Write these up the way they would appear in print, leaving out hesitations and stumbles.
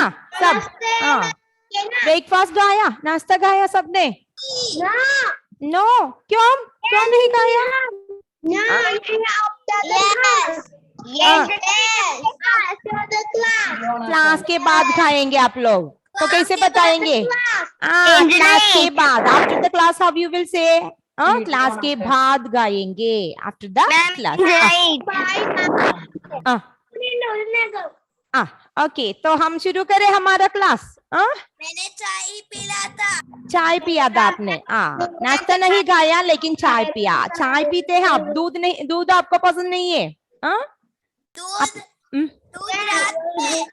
सब हाँ ब्रेकफास्ट गाया, नाश्ता गाया सबने? नो क्यों क्यों नहीं गाया? क्लास के बाद खाएंगे आप लोग, तो कैसे बताएंगे? क्लास के बाद, after the class how you will say? Class के बाद गाएंगे, आफ्टर द क्लास। ओके, तो हम शुरू करें हमारा क्लास। मैंने चाय ही पिला था। चाय पिया था आपने? नाश्ता नहीं खाया लेकिन चाय पिया। चाय पीते हैं आप, दूध नहीं? दूध आपको पसंद नहीं है? दूध रात में।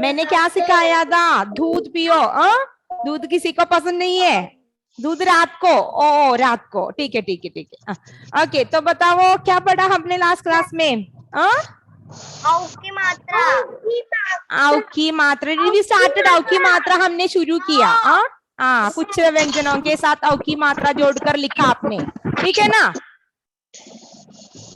मैंने क्या सिखाया था? दूध पियो। दूध किसी को पसंद नहीं है? दूध रात को? ओ रात को, ठीक है ठीक है ठीक है। ओके, तो बताओ क्या पढ़ा हमने लास्ट क्लास में? औ की मात्रा। औ की मात्रा, वी स्टार्टेड औ की मात्रा हमने शुरू किया। कुछ व्यंजनों के साथ औ की मात्रा जोड़कर लिखा आपने, ठीक है ना?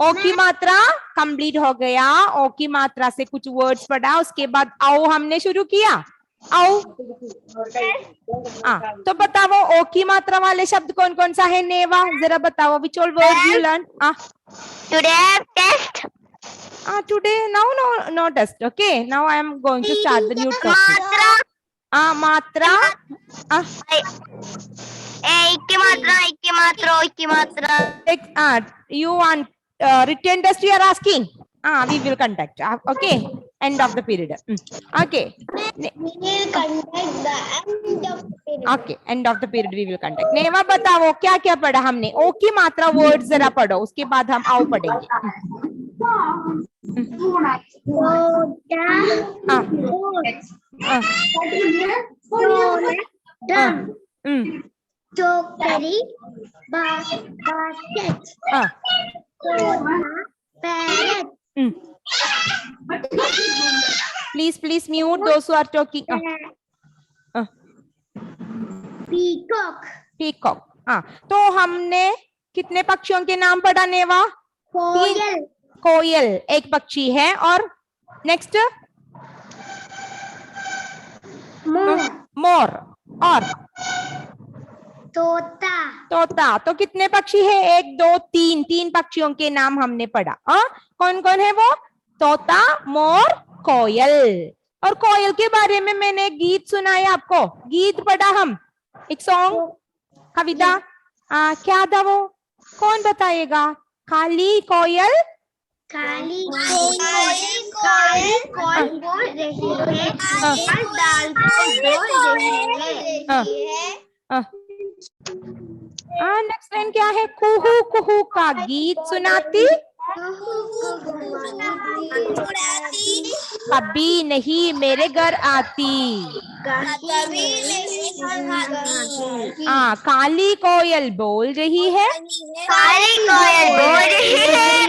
ओ की मात्रा कंप्लीट हो गया, ओ की मात्रा से कुछ वर्ड्स पढ़ा, उसके बाद औ हमने शुरू किया। औ तो बताओ ओ की मात्रा वाले शब्द कौन कौन सा है नेवा? जरा बताओ, which all words you learn? Today test. Today no test. Okay, now I am going to start the new topic. मात्रा। मात्रा एक की मात्रा। You want written test you are asking? We will conduct. Okay, end of the period. Okay. We will conduct the end of the period. Okay, end of the period we will conduct. नेवा बताओ क्या क्या पढ़ा हमने? ओ की मात्रा word जरा पढ़ो, उसके बाद हम आओ पढ़ेंगे। टोकरी, basket, parrot. Please mute those who are talking. Peacock. Peacock. तो हमने कितने पक्षियों के नाम पढ़ा नेवा? कोयल। कोयल एक पक्षी है, और नेक्स्ट मोर, और तोता। तोता। तो कितने पक्षी है? 1 2 3, 3 पक्षियों के नाम हमने पढ़ा। कौन कौन है वो? तोता, मोर, कोयल। और कोयल के बारे में मैंने एक गीत सुनाया आपको, गीत पढ़ा हम, एक सॉन्ग, कविता। क्या था वो? कौन बताएगा? काली कोयल, काली कोयल कौन बोल रही है? डाल बोल रही है। नेक्स्ट लाइन क्या है? कुहू कुहू का गीत सुनाती, कभी नहीं मेरे घर आती। काली कोयल बोल रही है, काली कोयल बोल रही है,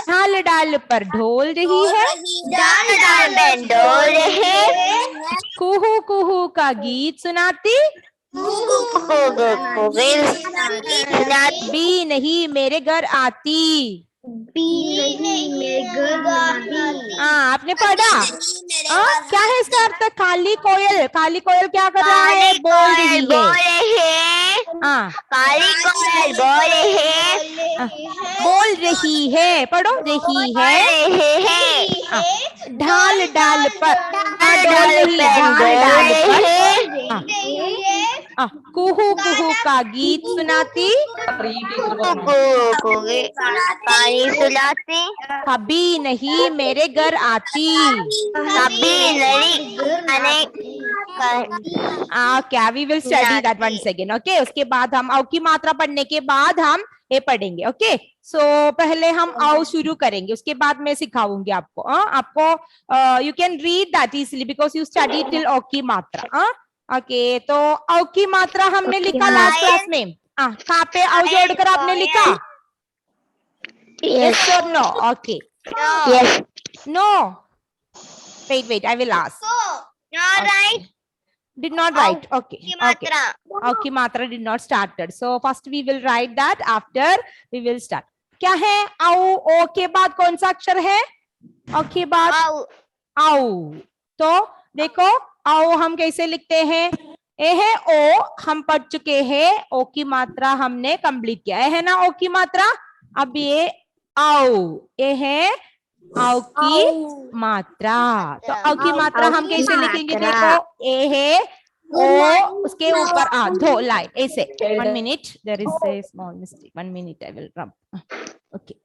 डाल डाल पर ढोल रही है, डाल डाल में डोल रही है। कुहू कुहू का गीत सुनाती, भी नहीं मेरे घर आती। आपने पढ़ा? क्या है इसका अर्थ? काली कोयल, काली कोयल क्या कर रहा है? बोल रही है। काली कोयल बोल रही है, पढ़ो, रही है। ढाल डाल पर, ढोल रही, ढाल डाल पर। कुहू कुहू का गीत सुनाती, पानी सुलाती, कभी नहीं मेरे घर आती। कभी नहीं क्या we will study that once again. Okay, उसके बाद हम औ की मात्रा पढ़ने के बाद हम ये पढ़ेंगे। ओके, सो पहले हम औ शुरू करेंगे, उसके बाद मैं सिखाऊंगी आपको। आपको you can read that easily because you study till औ की मात्रा। ओके, तो औ की मात्रा हमने लिखा लास्ट क्लास में। कहाँ पे औ जोड़कर आपने लिखा? यस और no? Okay, Yes. No, wait I will ask. Right. Did not write. Okay, की okay. मात्रा। औ की मात्रा did not started. So first we will write that, after we will start. क्या है? औ, ओ के बाद कौन सा अक्षर है? औ के बाद औ। औ, तो देखो आओ हम कैसे लिखते हैं, ए है ओ, हम पढ़ चुके हैं, ओ की मात्रा हमने कंप्लीट किया है ना, ओ की मात्रा। अब ये आओ, ये है आओ की मात्रा। तो आओ की मात्रा हम कैसे लिखेंगे, देखो ए है ओ, उसके ऊपर आ दो लाइन ऐसे। 1 minute, there is a small mistake, 1 minute I will rub. Okay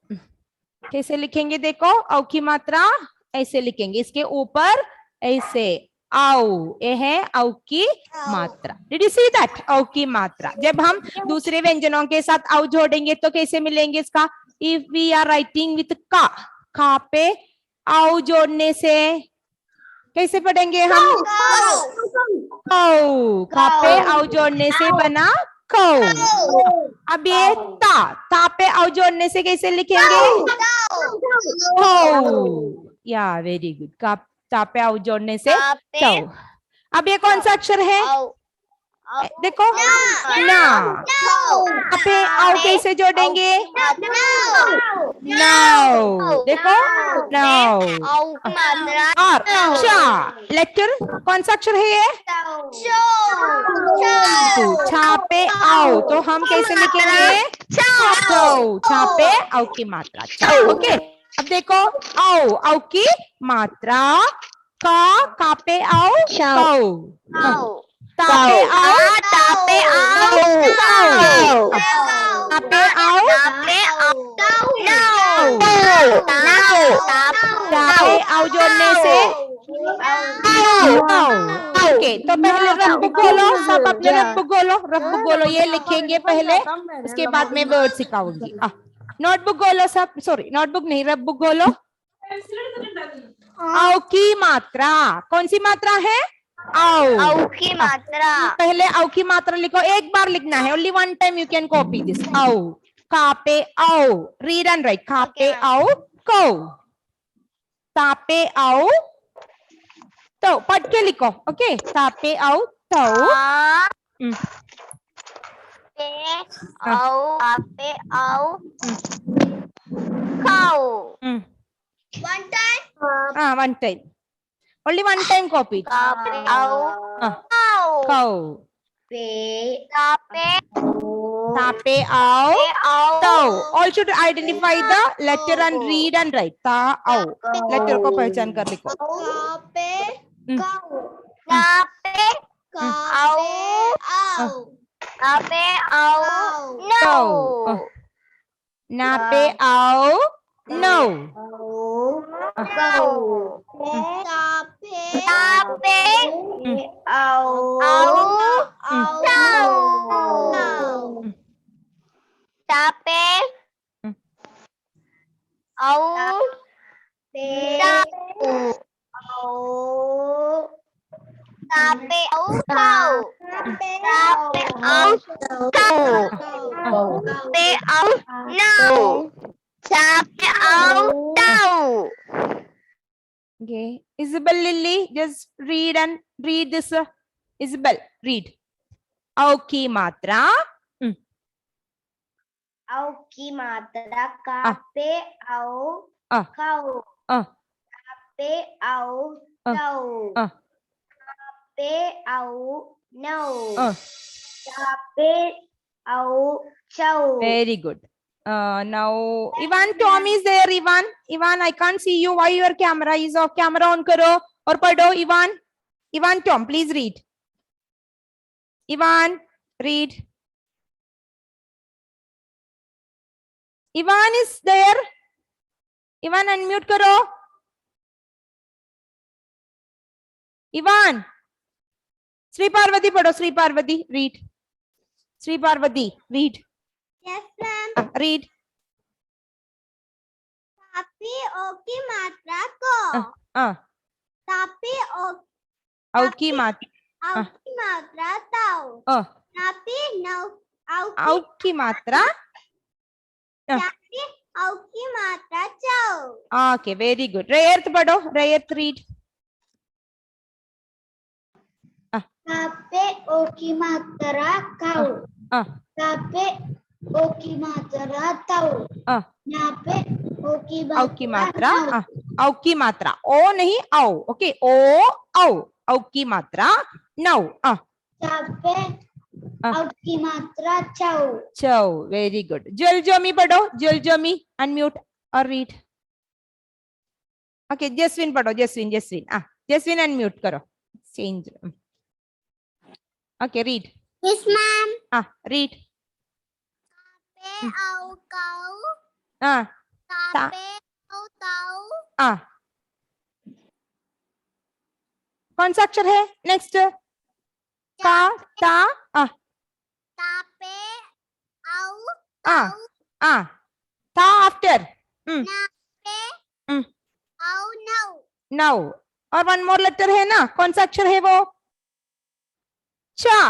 कैसे लिखेंगे, देखो आओ की मात्रा ऐसे लिखेंगे, इसके ऊपर ऐसे आओ, ये है आओ की मात्रा। डिड यू सी दैट, आओ की मात्रा। जब हम दूसरे व्यंजनों के साथ आओ जोड़ेंगे तो कैसे मिलेंगे इसका, if we are writing with का, खा पे आओ जोड़ने से कैसे पढ़ेंगे हम, कौ, खा पे आओ जोड़ने से बना कौ। अब ये ता पे आओ जोड़ने से कैसे लिखेंगे, कौ। या वेरी गुड, का ता पे आओ जोड़ने से कौ। अब ये कौन सा अक्षर है, देखो ना, पे आओ कैसे जोड़ेंगे, नाउ, देखो नाउ। और चा, लेटर कौन सा अक्षर है ये, छा पे आओ, तो हम कैसे लिखेंगे, छा पे आओ की मात्रा। ओके अब देखो आओ, आओ की मात्रा, का पे आओ कौ, तापे आओ, तापे आओ, तापे आओ, तापे आओ जोड़ने से ओके। तो पहले रफ बुक बोलो, सब अपने रफ बुक बोलो, रफ बुक बोलो, ये लिखेंगे पहले, उसके बाद में वर्ड सिखाऊंगी। नोटबुक बोलो सब, सॉरी नोटबुक नहीं, रफ बुक बोलो। आओ की मात्रा, कौन सी मात्रा है, आओ की मात्रा। पहले आओ की मात्रा लिखो, एक बार लिखना है, only 1 time you can copy this. आओ, का पे आओ, रीड एंड राइट, का पे आओ कौ, ता पे आओ तो, पढ़ के लिखो, ओके, ता पे आओ तो, पे आओ खाओ। 1 time, 1 time, only 1 time copy. Cow. Tape ao. Tau. All should identify the letter and read and write. Ta ao. Letter को पहचान कर लिखो. Nape ao. No. Okay, Isabel Lily, just read and read this. Isabel, read. Ao की मात्रा. आओ की मात्रा, का पे आओ खाओ, पे आओ ताओ, पे आओ नौ, पे आओ चाओ. Very good. Now Ivan, Tom is there. Ivan, I can't see you. Why your camera is off? Camera on करो और पढ़ो. Ivan, Tom, please read. Ivan, read. Ivan is there. Ivan, unmute करो. Ivan. Sri Parvati पढ़ो. Sri Parvati, read. Sri Parvati, read. Yes, ma'am. Read. Tapi ओ की मात्रा को. तापी आओ की मात्रा. आओ की मात्रा ताओ. तापी नौ आओ की मात्रा. तापी आओ की मात्रा चाओ. Okay, very good. Rayerth पढ़ो. Rayerth, read. तापे ओ की मात्रा काओ. तापे ओ की मात्रा ताओ. यहाँ पे ओ की मात्रा. आओ की मात्रा. ओ नहीं आओ. ओके, ओ आओ. औ की मात्रा नौ। चा पे औ की मात्रा चौ। चौ, वेरी गुड। जुलजोमी पढ़ो, जुलजोमी, अनम्यूट और रीड। ओके, जसविन पढ़ो, जसविन, जसविन, जसविन अनम्यूट करो, change. Okay, read. Yes ma'am. Read. पे औ कौ। ता ता पे औ तौ। कौन सा अक्षर है नेक्स्ट? का, ता, ता पे औ आ, तौ। था आफ्टर। ना पे औ नौ। नौ। और वन मोर लेटर है ना, कौन सा अक्षर है वो? चा।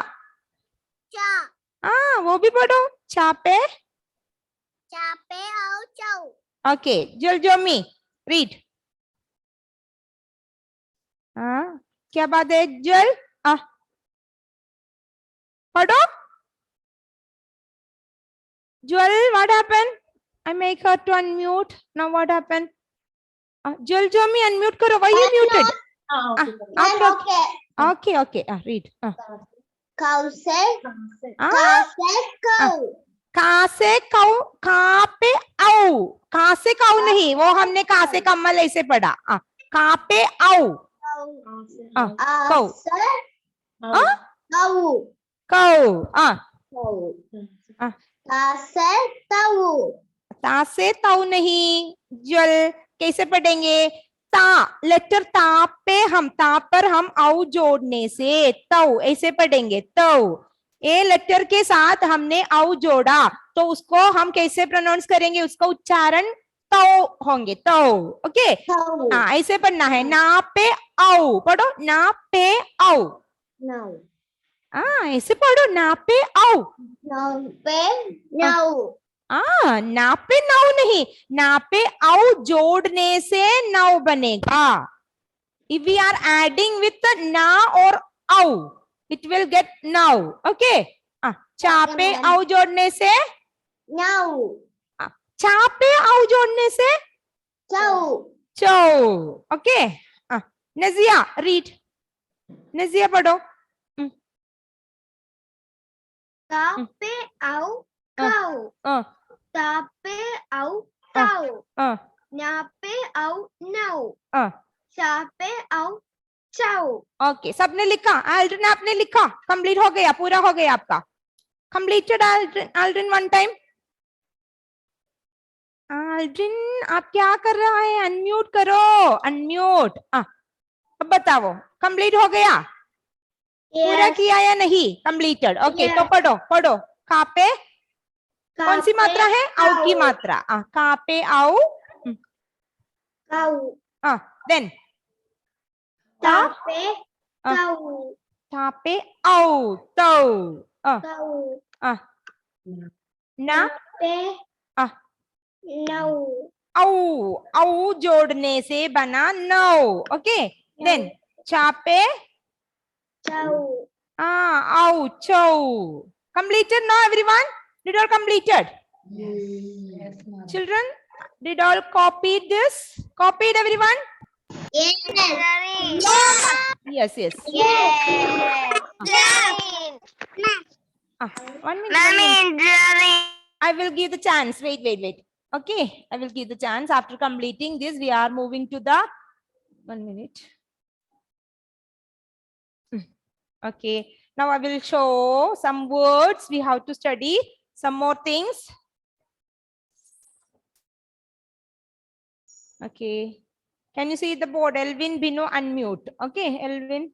चा। वो भी पढ़ो, चा पे। चा पे औ चौ। ओके, जुलजोमी, रीड। क्या बात है जल? पढ़ो। Jewel, what happened? I make her to unmute. Now what happened? Jewel, me unmute karo. Why you muted? Okay. Read. Cow से cow. का से काऊ, का पे आओ, का से काऊ नहीं, वो हमने का से कमल ऐसे पढ़ा। का पे आओ, काऊ, काऊ, ता से ताऊ नहीं। जल कैसे पढ़ेंगे? ता, लेटर ता पे हम, ता पर हम औ जोड़ने से तौ ऐसे पढ़ेंगे, तौ। ए लेटर के साथ हमने औ जोड़ा तो उसको हम कैसे प्रोनाउंस करेंगे? उसका उच्चारण तौ होंगे, तौ। ओके, ऐसे पढ़ना है। ना पे औ पढ़ो, ना पे औ। ऐसे पढ़ो, ना पे औ। ना पे नौ नहीं, ना पे औ जोड़ने से नौ बनेगा। If we are adding with the na or औ, it will get now. Okay? चा पे औ जोड़ने से नौ। चा पे औ जोड़ने से चौ। Okay, nausea, read. नजिया पढ़ो। ता पे औ काऊ। ता पे औ ताऊ। ना पे औ नौ। चा पे औ चौ। ओके, सबने लिखा? आल्ड्रिन आपने लिखा? कंप्लीट हो गया, पूरा हो गया आपका? Completed Aldrin one time? Aldrin आप क्या कर रहा है? अनम्यूट करो, अनम्यूट। अब बताओ, कंप्लीट हो गया? पूरा किया या नहीं? कंप्लीटेड। ओके, तो पढ़ो, पढ़ो। का पे कौन सी मात्रा है? औ की मात्रा। का पे औ काऊ। देन ता पे काऊ। ता पे औ तौ। काऊ। ना पे नौ। औ जोड़ने से बना नौ। ओके, देन चा पे चौ। औ चौ। Completed now everyone? Did all completed? Yes. Children, did all copied this? Copied everyone? Yes. Yes. Yes. 1 minute. I will give the chance. Wait. Okay, I will give the chance. After completing this, we are moving to the 1 minute. Okay, now I will show some words. We have to study some more things. Okay, can you see the board? Elvin, Bino, unmute. Okay, Elvin,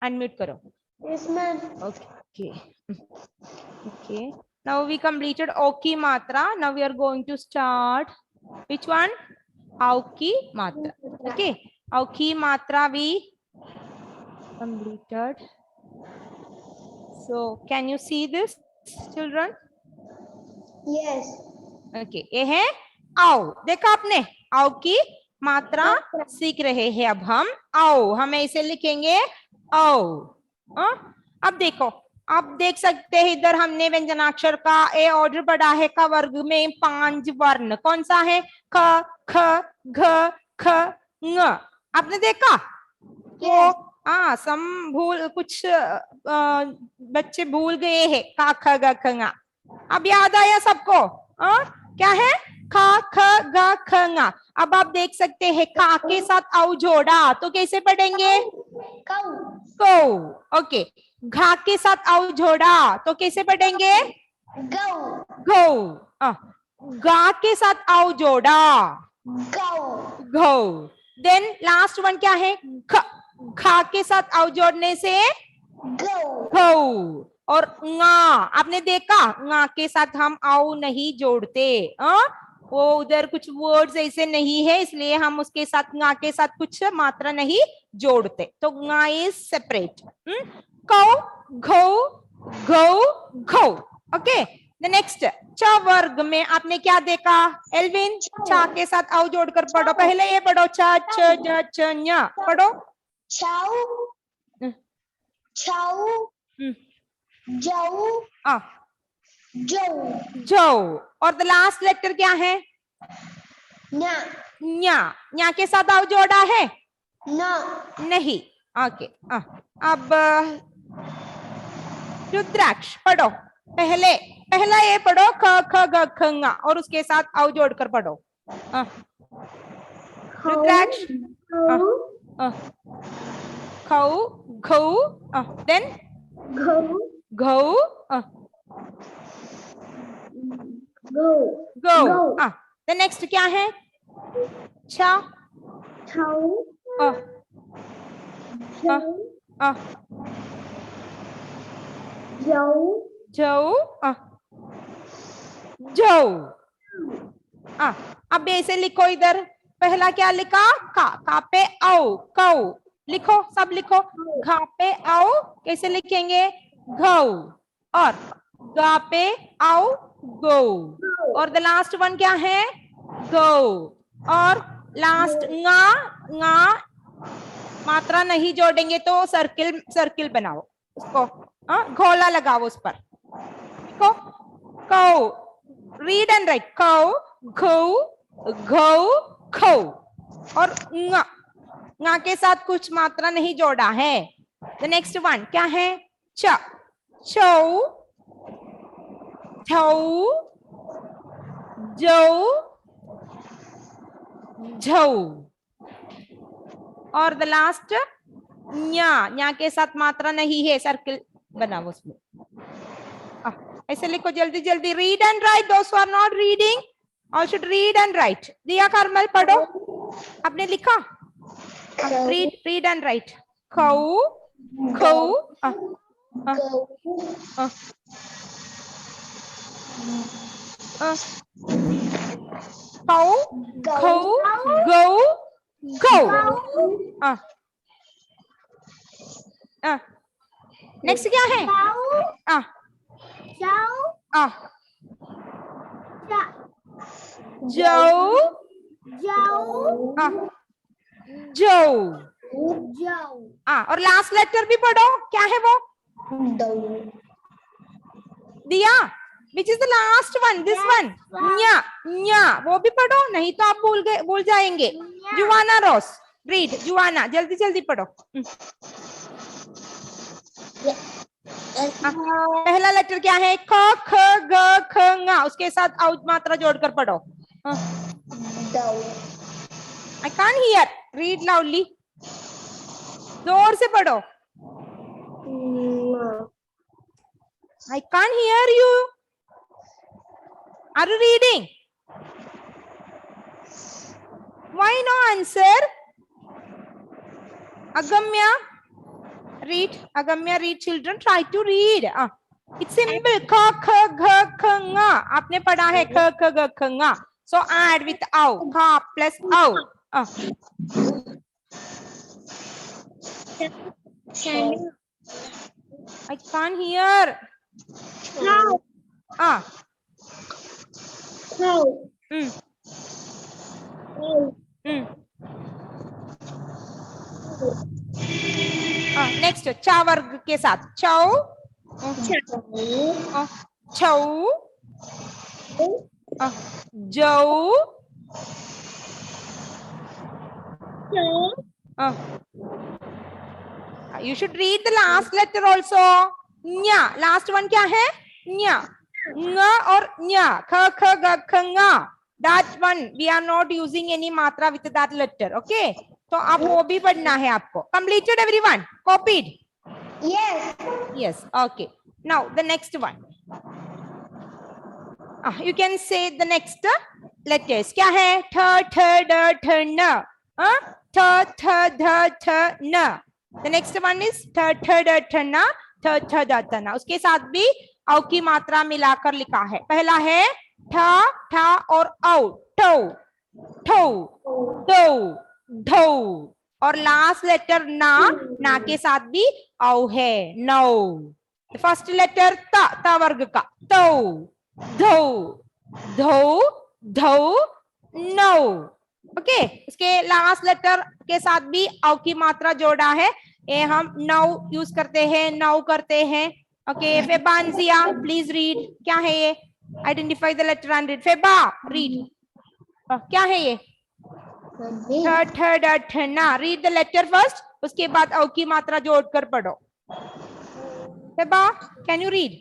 unmute karo. Yes, ma'am. Okay. Now we completed Oki Matra. Now we are going to start. Which one? Auki Matra. Okay. Auki Matra we completed. So can you see this, children? Yes. Okay. ये है आओ. देखा आपने? आओ की मात्रा सीख रहे हैं अब हम. आओ हमें इसे लिखेंगे आओ. अब देखो, आप देख सकते हैं इधर हमने व्यंजनाक्षर का ए ऑर्डर पढ़ा है. का वर्ग में 5 वर्ण कौन सा है? ख, ख, घ, ख, ङ. आपने देखा? वो हाँ, सम भूल कुछ बच्चे भूल गए हैं। का ख ग ख ङ। अब याद आया सबको? क्या है? खा ख ग ख ङ। अब आप देख सकते हैं खा के साथ औ जोड़ा तो कैसे पढ़ेंगे? कौ। ओके, घा के साथ औ जोड़ा तो कैसे पढ़ेंगे? गौ। गा के साथ औ जोड़ा गौ। देन लास्ट वन क्या है? खा के साथ औ जोड़ने से गौ। और ङा, आपने देखा ङा के साथ हम औ नहीं जोड़ते। वो उधर कुछ वर्ड्स ऐसे नहीं है, इसलिए हम उसके साथ ङा के साथ कुछ मात्रा नहीं जोड़ते। तो ङा इज सेपरेट। कौ, घौ, गौ, घौ। ओके, द नेक्स्ट च वर्ग में आपने क्या देखा? एल्विन, छा के साथ औ जोड़कर पढ़ो। पहले ये पढ़ो, छ छ ज छ ञ पढ़ो। जौ। और द लास्ट लेटर क्या है? न्या। न्या के साथ औ जोड़ा है? नहीं। ओके, अब रुद्राक्ष पढ़ो। पहला ये पढ़ो, ख ख ग ख ङ, और उसके साथ औ जोड़कर पढ़ो। रुद्राक्ष। खौ, घौ, देन घौ, गौ। द नेक्स्ट क्या है? छ, जौ, जौ। अब ऐसे लिखो। इधर पहला क्या लिखा? का पे औ, कौ। लिखो, सब लिखो। घा पे औ कैसे लिखेंगे? घौ। और गा पे औ, गौ। और द लास्ट वन क्या है? गौ। और लास्ट ङा मात्रा नहीं जोड़ेंगे तो सर्किल बनाओ उसको, घोला लगाओ उस पर। देखो, कौ, रीड एंड राइट। कौ, घौ, घौ, खौ। और ङा के साथ कुछ मात्रा नहीं जोड़ा है। द नेक्स्ट वन क्या है? च, छौ, छौ, जौ, झौ। और द लास्ट न्या के साथ मात्रा नहीं है, सर्किल बनाओ उसमें। ऐसे लिखो जल्दी जल्दी। Read and write, those who are not reading और should read and write. Diya Carmel पढ़ो, आपने लिखा? Read and write. खौ, खौ, खौ, खौ, गौ, गौ। नेक्स्ट क्या है? जौ, जौ। और लास्ट लेटर भी पढ़ो, क्या है वो? दिया, which is the last one? This one, न्या। न्या वो भी पढ़ो, नहीं तो आप भूल जाएंगे। जुवाना रोस, रीड। जुवाना, जल्दी जल्दी पढ़ो। पहला लेटर क्या है? ख ख ग ख ङ, उसके साथ औ मात्रा जोड़कर पढ़ो। I can't hear, read loudly, जोर से पढ़ो। I can't hear you. Are you reading? Why no answer? Agamya, read. Agamya, read. Children, try to read. It's simple. Kha, kha, gha, kha, nga. आपने पढ़ा है kha, kha, gha, kha, nga. So add with au. Kha plus au. I can't hear. Next चा वर्ग के साथ छौ, छौ, जौ, You should read the last letter also. nya. Last one क्या है? nya. Nga और nya. Kha kha ga kha nga. That one we are not using any matra with that letter. Okay. तो आप वो भी पढ़ना है आपको. Completed everyone? Copied? Yes. Yes. Okay. Now the next one. You can say the next letters. क्या है? th th d th n. th th th th n. The next one is th th d th n. th th d th n. उसके साथ भी औ की मात्रा मिलाकर लिखा है. पहला है ठ ठ और औ. ठो ठो दो ढो. और लास्ट लेटर ना के साथ भी औ है. नो. फर्स्ट लेटर त वर्ग का. तो धो धो धो नो. ओके. इसके लास्ट लेटर के साथ भी औ की मात्रा जोड़ा है. ये हम नौ यूज करते हैं, नौ करते हैं. ओके. फेबांजिया प्लीज रीड. क्या है ये? Identify the letter and read. फेबा रीड. क्या है ये? थ ठ ड ठ ना. रीड द लेटर फर्स्ट, उसके बाद औ की मात्रा जोड़कर पढ़ो. Faba can you read?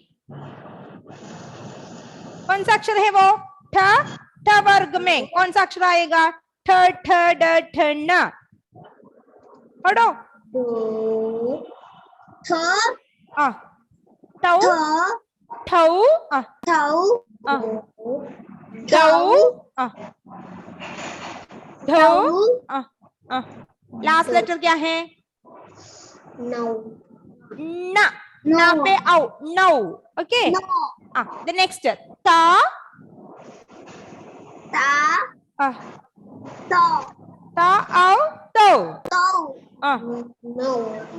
कौन सा अक्षर है वो? ठ. ठ वर्ग में कौन सा अक्षर आएगा? ठ ठ ड ठ न. पढ़ो. थ टौ ठौ थौ ढौ. लास्ट लेटर क्या है? नौ. ना. ना पे औ. नौ. ओके. द नेक्स्ट ता ता औ तो.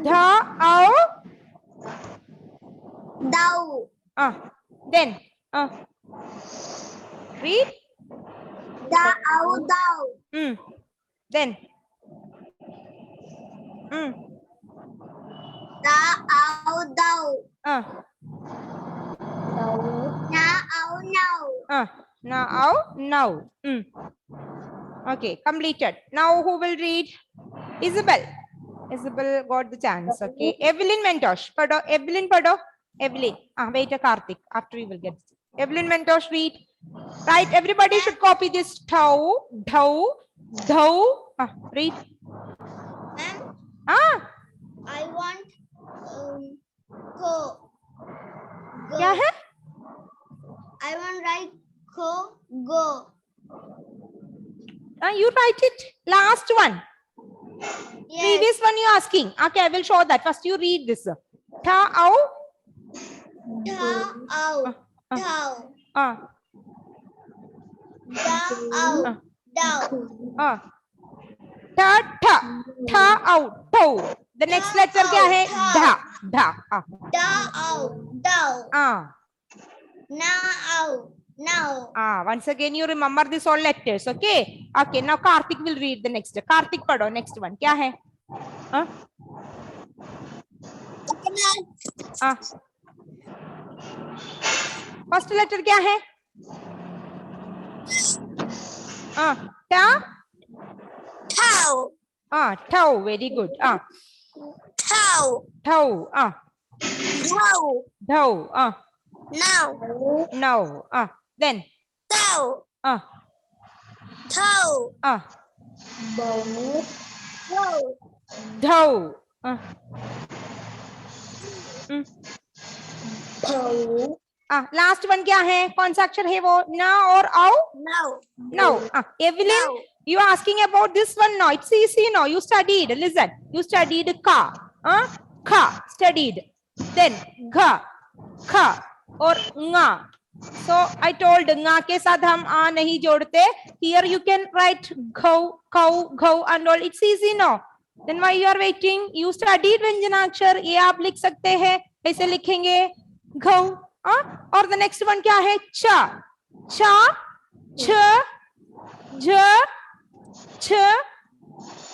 ध औ दौ. then read. दा औ दौ. then दा औ दौ. ना औ नौ. na au now. Okay, completed. Now who will read? Isabel. Isabel got the chance. Okay. Evelyn Mentosh. Pado. Evelyn pado. Evelyn. Wait a Karthik. After we will get. Evelyn Mentosh read. Right. Everybody should copy this. Thou. Dhau. Dhau. Read. Ma'am. I want go. क्या है? I want write go. You write it. Last one. Yes. Previous one you asking. Okay, I will show that. First you read this. Tha au. Tha au. Thou. Da au. Dau. Tha tha. Tha au. Thou. The next letter क्या है? धा. धा. Da au. Dau. Na au. Now. Once again you remember this all letters. Okay. Okay. Now Karthik will read the next. Karthik पढ़ो. Next one क्या है? First letter क्या है? टा. Thou. Thou. Very good. Thou. Thou. Thou. Thou. Now. No. Then. Thou. Thou. Thou. Last one क्या है? कौन सा अक्षर है वो? ना और औ? No. Evelyn, you are asking about this one. No, it's easy. No, you studied. Listen, you studied ka. Kha studied. Then gha, kha और nga. So I told nga के साथ हम आ नहीं जोड़ते. Here you can write घौ, कौ, घौ and all. It's easy, no? Then why you are waiting? You studied व्यंजनाक्षर. ये आप लिख सकते हैं. ऐसे लिखेंगे घौ. और the next one क्या है? चा, चा, छ, झ, छ,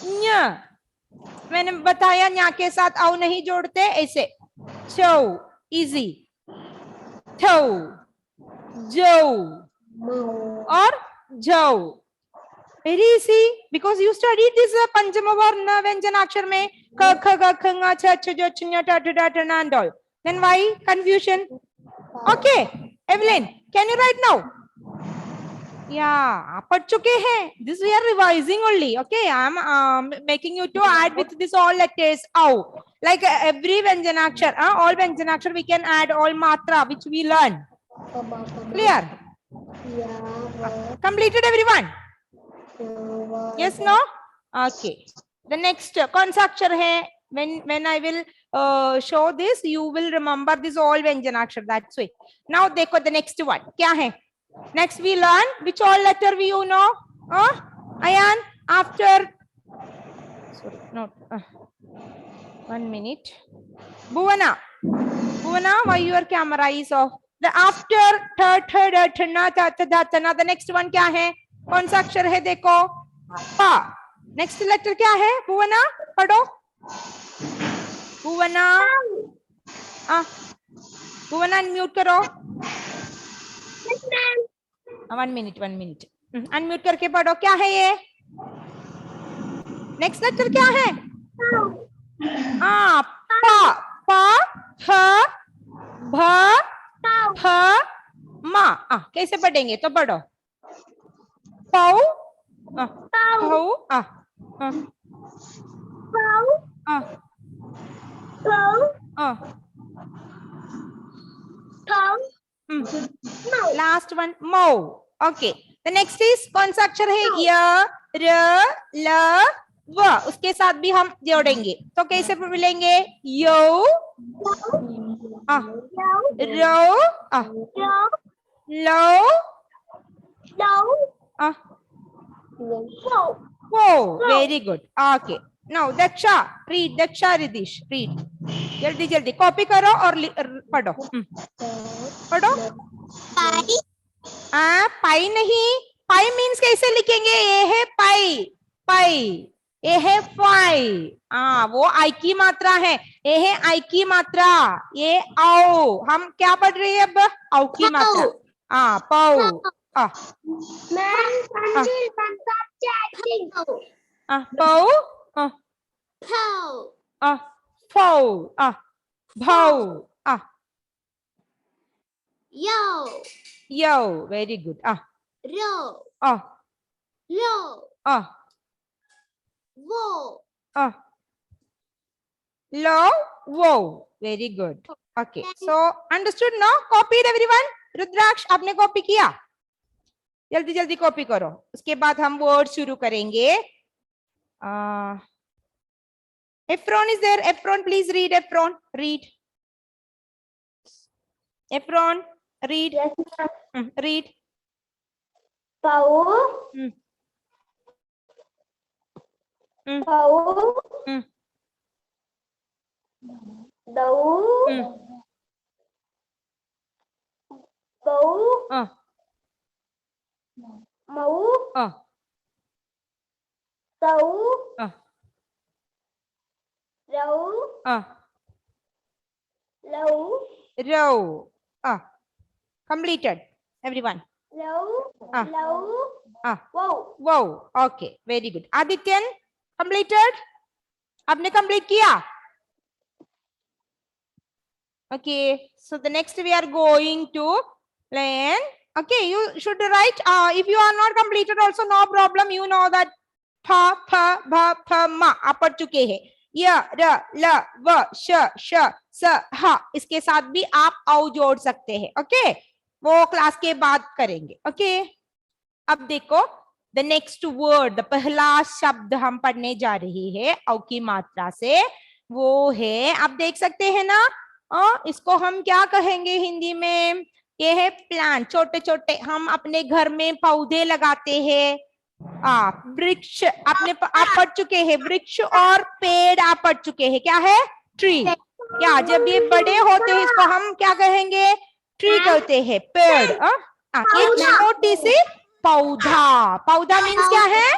ञ. मैंने बताया ञा के साथ औ नहीं जोड़ते. ऐसे चौ, easy. थौ, जौ और जौ. Very easy because you studied this पंचम वर्ण व्यंजनाक्षर में. K, K, G, K, Ng, Ch, Ch, J, Ch, Ñ, T, T, D, T, N and all. Then why confusion? Okay, Evelyn, can you write now? Yeah, आप पढ़ चुके हैं. This we are revising only. Okay, I am making you to add with this all letters. Ow, like every Vyanjanakshar, all Vyanjanakshar we can add all matra which we learn. Clear? Completed everyone? Yes, no? Okay. The next कौन सा अक्षर है? When I will show this, you will remember this all Vyanjanakshar. That's why. Now देखो the next one. क्या है? Next we learn which all letter we you know? Ayan, after. Sorry, not. 1 minute. Bhuvana. Bhuvana, why your camera is off? The after the next one क्या है? कौन सा अक्षर है देखो? पा. Next letter क्या है? Bhuvana, पढ़ो. Bhuvana. Bhuvana unmute करो. 1 minute. Unmute करके पढ़ो. क्या है ये? Next letter क्या है? पा, पा, ह, भ, फ, मा. कैसे पढ़ेंगे? तो पढ़ो. पौ, Last one, mo. Okay. The next is कौन सा अक्षर है? य, र, ल, व. उसके साथ भी हम जोड़ेंगे. तो कैसे मिलेंगे? यो, रो, लो, वो. Very good. Okay. Now Daksha, read. Daksha, Ridish, read. जल्दी जल्दी कॉपी करो और पढ़ो. पढ़ो. पाई नहीं. पाई मीन्स कैसे लिखेंगे? ये है पाई. पाई. ये है फाई. वो आई की मात्रा है. ये है आई की मात्रा. ये आओ. हम क्या पढ़ रहे हैं अब? आओ की मात्रा. पाओ. पाओ. Fow. Bow. Yo. Very good. Ro. Lo. Wo. Lo. Wo. Very good. Okay. So understood now? Copied everyone? रुद्राक्ष आपने कॉपी किया? जल्दी जल्दी कॉपी करो. उसके बाद हम वर्ड शुरू करेंगे. Efron is there. Efron, please read. Efron, read. Efron, read. Yes, read. Pau. Pau. Dau. Bau. Mau. Tau. Rau. Lau. Row. Completed. Everyone. Lau. Lau. Wow. Wow. Okay. Very good. Adityan, completed? आपने complete किया? Okay. So the next we are going to learn. Okay. You should write. If you are not completed also no problem. You know that pha, pha, bha, pha, ma. आप पढ़ चुके हैं. य, र, ल, व, श, श, स, ह. इसके साथ भी आप औ जोड़ सकते हैं. ओके. वो क्लास के बाद करेंगे. ओके. अब देखो द नेक्स्ट वर्ड, द पहला शब्द हम पढ़ने जा रहे हैं औ की मात्रा से, वो है, आप देख सकते हैं ना, इसको हम क्या कहेंगे हिंदी में? ये है प्लांट. छोटे छोटे हम अपने घर में पौधे लगाते हैं. वृक्ष आपने आप पढ़ चुके हैं. वृक्ष और पेड़ आप पढ़ चुके हैं. क्या है? ट्री. क्या जब ये बड़े होते हैं इसको हम क्या कहेंगे? ट्री कहते हैं. पेड़. एक छोटी सी पौधा. पौधा मीन्स क्या है?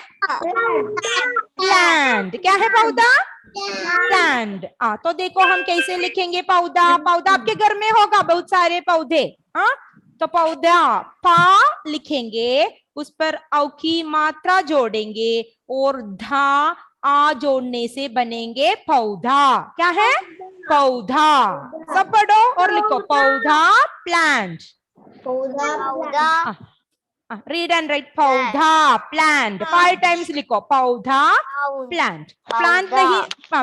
प्लांट. क्या है पौधा? प्लांट. तो देखो हम कैसे लिखेंगे पौधा. पौधा आपके घर में होगा बहुत सारे पौधे. तो पौधा पा लिखेंगे, उस पर औ की मात्रा जोड़ेंगे और धा आ जोड़ने से बनेंगे पौधा। क्या है? पौधा। सब पढ़ो और लिखो पौधा, प्लांट। पौधा, रीड एंड राइट पौधा, प्लांट। 5 टाइम्स लिखो पौधा, प्लांट। प्लांट नहीं,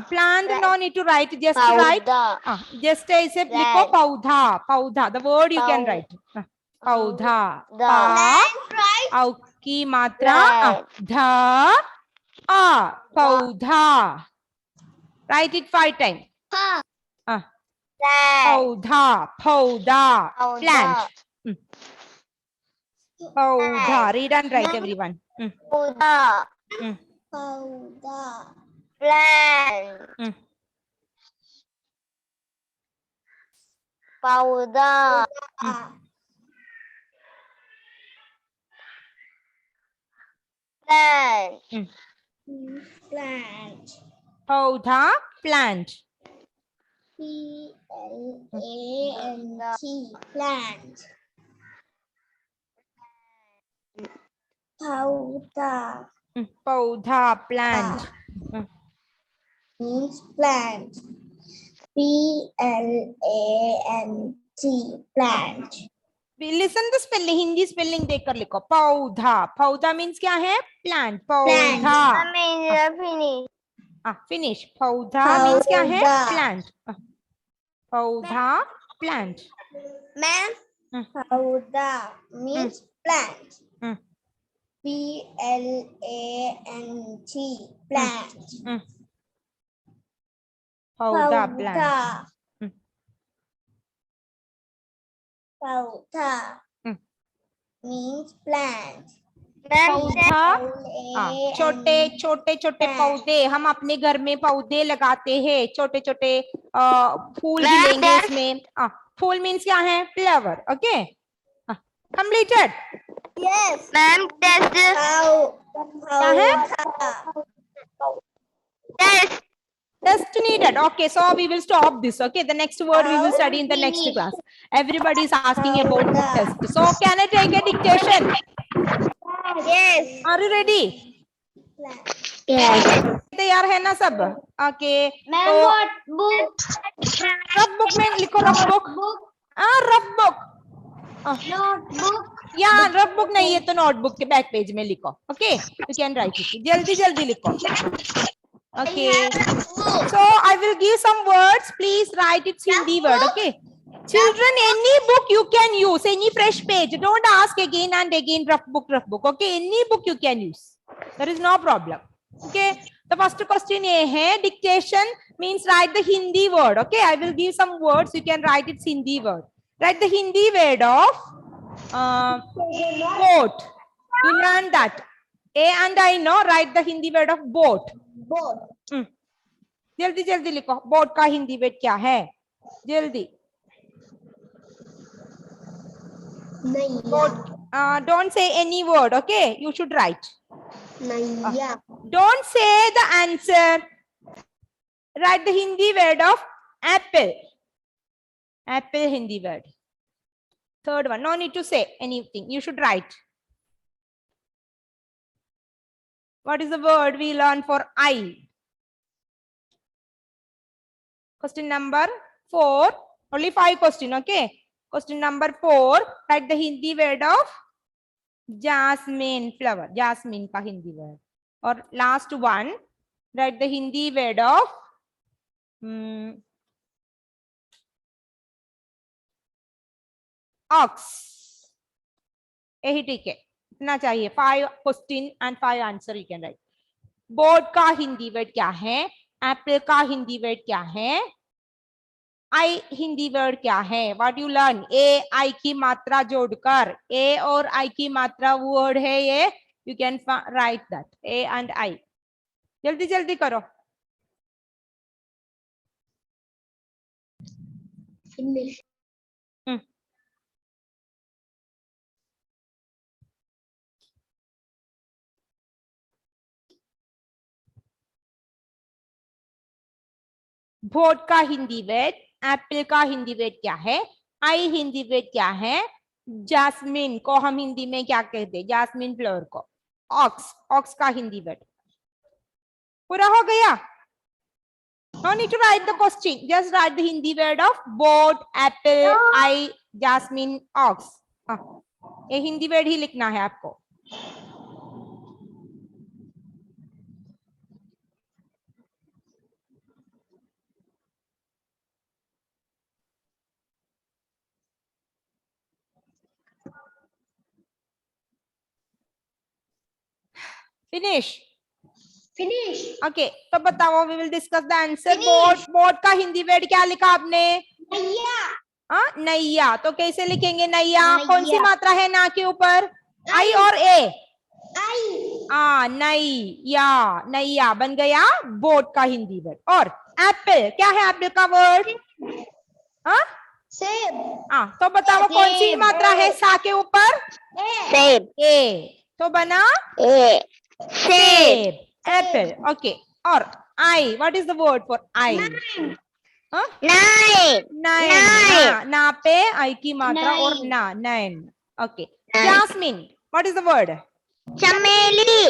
plant no need to write, just write, just ऐसे लिखो पौधा, पौधा, the word you can write. पौधा, पा औ की मात्रा ध आ, पौधा। Write it 5 times. पौधा, पौधा, प्लांट। पौधा, read and write everyone. पौधा, प्लांट, पौधा, plant, plant, पौधा, plant. P-L-A-N-T, plant. पौधा, पौधा, plant. means plant. P-L-A-N-T, plant. Listen the spelling, Hindi spelling देखकर लिखो पौधा। पौधा मीन्स क्या है? प्लांट। पौधा, फिनिश। पौधा मीन्स क्या है? प्लांट। पौधा, प्लांट। मैम, पौधा means plant. P-L-A-N-T, plant. पौधा, प्लांट। पौधा means plant. पौधा, छोटे छोटे छोटे पौधे। हम अपने घर में पौधे लगाते हैं, छोटे छोटे फूल भी लेंगे इसमें। फूल मीन्स क्या है? Flower. Okay, completed. Yes, ma'am. Test. क्या है? Test. Test needed. Okay, so we will stop this. Okay, the next word we will study in the next class. Everybody is asking about test. So can I take a dictation? Yes. Are you ready? Yes. तैयार है ना सब? Okay, Ma'am, what book? Rough book में लिखो। Rough book, rough book, Notebook. या rough book नहीं है तो नोटबुक के बैक पेज में लिखो। Okay, you can right it. जल्दी जल्दी लिखो। Okay, so I will give some words. Please write it Hindi word. Okay, children, any book you can use, any fresh page. Don't ask again and again rough book, rough book. Okay, any book you can use. There is no problem. Okay, the first question hai dictation means write the Hindi word. Okay, I will give some words. You can write it Hindi word. Write the Hindi word of boat. You learn that. A and I know. Write the Hindi word of boat. Boat. जल्दी जल्दी लिखो। Boat का Hindi word क्या है? जल्दी। Don't say any word. Okay, you should write. Don't say the answer. Write the Hindi word of apple. Apple Hindi word. Third one, no need to say anything. You should write. What is the word we learn for I? Question number 4. Only 5 questions. Okay. Question number 4. Write the Hindi word of jasmine flower. Jasmine ka Hindi word. Or last one. Write the Hindi word of ox. यही ठीक है, इतना चाहिए। 5 question and 5 answer you can write. Boat का Hindi word क्या है? Apple का Hindi word क्या है? आई हिंदी वर्ड क्या है? What you learn? ए आई की मात्रा जोड़कर, ए और आई की मात्रा वर्ड है ये। You can right that, A and I. जल्दी जल्दी करो। बोट का हिंदी वर्ड, एप्पल का हिंदी वर्ड क्या है? आई हिंदी वर्ड क्या है? जास्मिन को हम हिंदी में क्या कहते हैं? जास्मिन फ्लावर को ऑक्स। ऑक्स का हिंदी वर्ड पूरा हो गया? No need to write the question. Just write the Hindi word of boat, apple, eye, jasmine, ox. ये हिंदी वर्ड ही लिखना है आपको. Finish. Finish. Okay, तो बताओ, we will discuss the answer. Boat, boat का हिंदी वर्ड क्या लिखा आपने? नैया. हाँ, नैया. तो कैसे लिखेंगे नैया? कौन सी मात्रा है ना के ऊपर? आई और ए? आई. नैया, नैया बन गया बोट का हिंदी वर्ड. और एप्पल, क्या है एप्पल का वर्ड? हाँ, सेब. तो बताओ कौन सी मात्रा है सा के ऊपर? सेब. ए. तो बना ए. सेब. एप्पल. ओके. और आई, what is the word for आई? नाइन. नाइन. ना पे आई की मात्रा और ना, nine. Okay. Jasmine, what is the word? चमेली.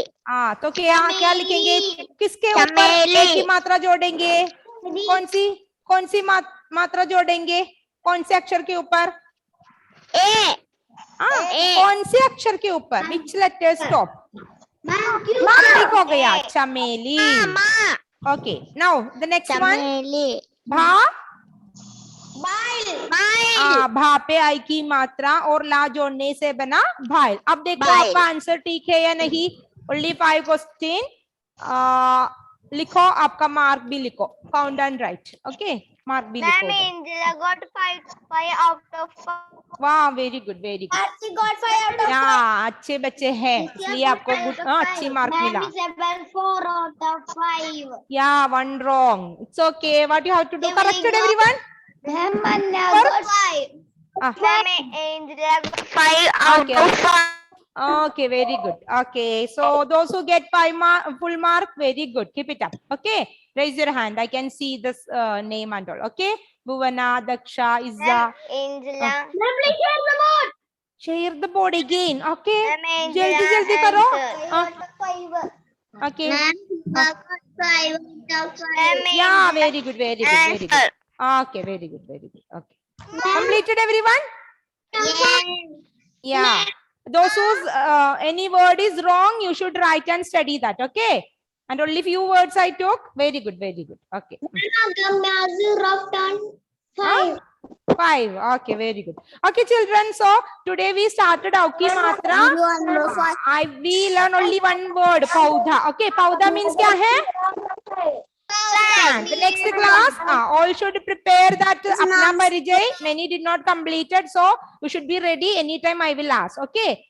तो क्या लिखेंगे? किसके ऊपर ए की मात्रा जोड़ेंगे? कौन सी मात्रा जोड़ेंगे? कौन से अक्षर के ऊपर? ए. कौन से अक्षर के ऊपर? विच लेटर स्टॉप? ठीक हो गया, चमेली. Okay, now the next one. भा. भा पे आई की मात्रा और ला जोड़ने से बना भाई. अब देखो आपका आंसर ठीक है या नहीं. Only 5 question. लिखो, आपका मार्क भी लिखो. Count down right. Okay, mark भी लिखो. Angela got 5 out of 5. वाह, very good, very good. Archie got 5 out of 5. अच्छे बच्चे हैं, इसलिए आपको गुड अच्छी मार्क मिला. 4 out of 5. Yeah, one wrong. It's okay. What you have to do? Corrected everyone? Angela got 5. Angela got 5 out of 5. Okay, very good. Okay, so those who get 5 full mark, very good. Keep it up. Okay, raise your hand. I can see this name and all. Okay, Bhuvana, Daksha, Izza. Angela. Please share the board. Share the board again. Okay, jaldi karo. Okay. Yeah, very good, very good, very good. Okay, very good, very good. Okay, completed everyone? Yeah. Those whose any word is wrong, you should write and study that. Okay, and only few words I took. Very good, very good. Okay. 5. Okay, very good. Okay, children. So today we started Auki Matra. We learn only one word, Paudha. Okay, Paudha means kya hai? Plant. The next class, all should prepare that apna parijay. Many did not complete it, so you should be ready anytime I will ask. Okay.